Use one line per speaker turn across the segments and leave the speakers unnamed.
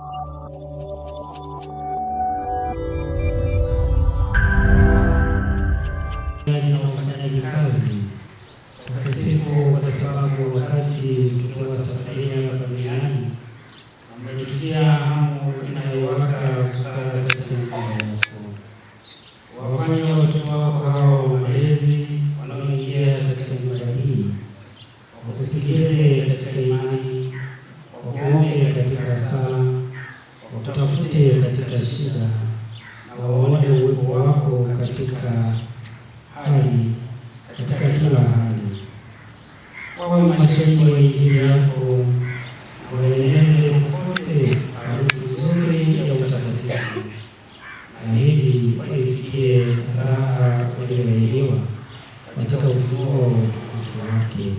na ufanyaji kazi wakasifu, kwa sababu wakati tukiwa safarini hapa duniani amelisikia hamu inayowaka kukaa katika nyumba yako. Wafanye watoto wako hao malezi wanaoingia katika nyumba hii wakusikilize katika imani, wakuombe katika sala, wakutafute katika shida, na waone uwepo wako katika kila hali. Wawe mashahidi wa Injili yako, waeneze popote harufu nzuri ya utakatifu, na hivi waifikie raha walioahidiwa katika ufufuo wake,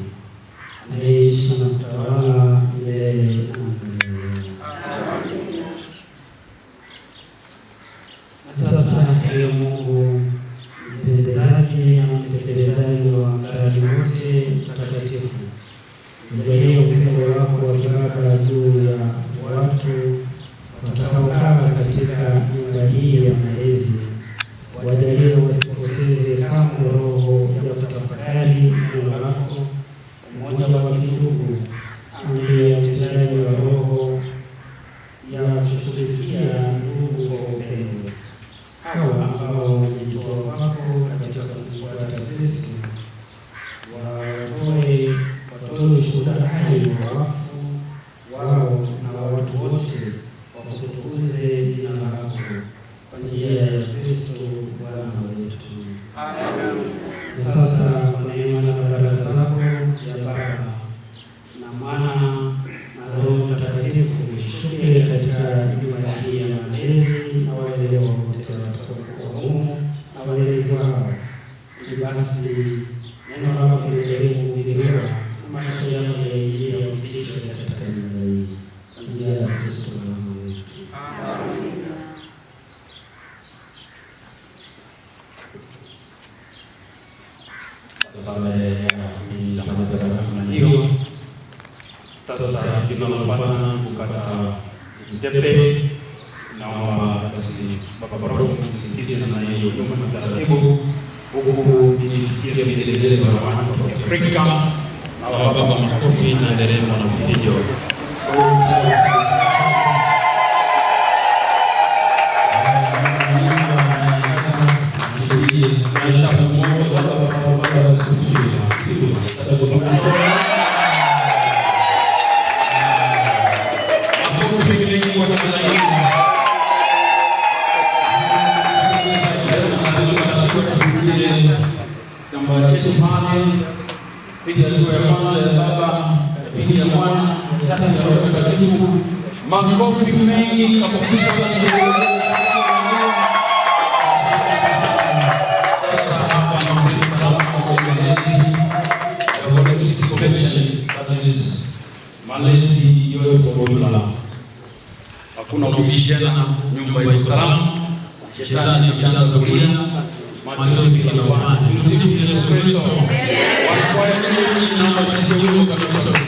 anayeishi na kutawala milele na milele. Na sasa, Ee Mungu mpendezaji na mtekelezaji wa mradi wote mtakatifu, jalia upendo wako wa kibaba juu ya watu watakaokaa katika nyumba hii ya malezi. Wajalie wasipoteze kamwe roho ya kutafakari neno lako, umoja wa kindugu, amri ya utendaji wa Roho ya kushughulikia ndugu kwa upendo. Hawa ambao wamejitoa kwako katika kumfuata Kristo watoe ushuhuda hai wa wafu wao na watu wote, wakutukuze jina lako kwa njia ya Kristo Bwana wetu. Amen. Sasa kwa neema na baraka zako ya Baba na Mwana na Roho Mtakatifu, shuke katika nyumba hii ya malezi na wale wote watakaokuwa humu na walezi wao, ili basi neno lako liendelee kuhubiriwa na maisha yako yaingie yapitishwe katika nyumba hii kwa njia ya Kristo Bwana wetu. Amen. Hiyo sasa tunafanya kukata utepe. Naomba basi Baba Baraka msindikize na hiyo nyuma na taratibu, huku nisikie vilevile kwa watu wa Afrika na baba makofi na nderemo na vifijo. Makofi mengi kabisa. Malezi yote kwa ujumla, hakuna kubishana, nyumba iko salama, shetani kishaanza kulia, machozi kinawani. Tumsifu Yesu Kristo. Wanakuwa wengi na machozi kabisa.